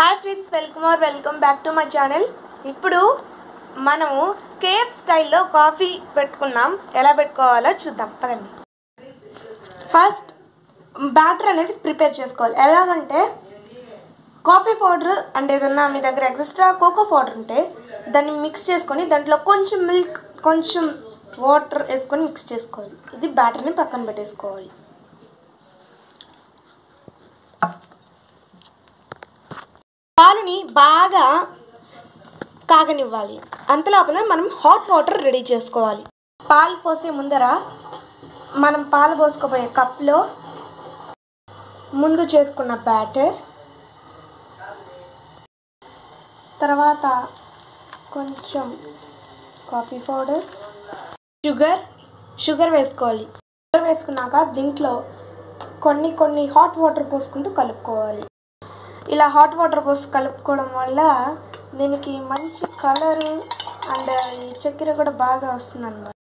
Hi friends, welcome back to my channel. ఇప్పుడు మనము cafe స్టైల్లో కాఫీ పెట్టుకున్నాం. ఎలా పెట్టుకోవాలో చూద్దాం పదండి. ఫస్ట్ బ్యాటర్ అనేది ప్రిపేర్ చేసుకోవాలి. ఎలాగంటే కాఫీ పౌడర్ అండ్ ఏదన్నా మీ దగ్గర ఎక్స్ట్రా కోకో పౌడర్ ఉంటే దాన్ని మిక్స్ చేసుకొని దాంట్లో కొంచెం మిల్క్, కొంచెం వాటర్ వేసుకొని మిక్స్ చేసుకోవాలి. ఇది బ్యాటర్ని పక్కన పెట్టేసుకోవాలి. పాలుని బాగా కాగనివ్వాలి. అంతలోపల మనం హాట్ వాటర్ రెడీ చేసుకోవాలి. పాలు పోసే ముందర మనం పాలు పోసుకోబోయే కప్లో ముందు చేసుకున్న బ్యాటర్, తర్వాత కొంచెం కాఫీ పౌడర్, షుగర్ వేసుకోవాలి. షుగర్ వేసుకున్నాక దీంట్లో కొన్ని హాట్ వాటర్ పోసుకుంటూ కలుపుకోవాలి. ఇలా హాట్ వాటర్ పోసి కలుపుకోవడం వల్ల దీనికి మంచి కలర్ అండ్ చక్కెర కూడా బాగా వస్తుంది అన్నమాట.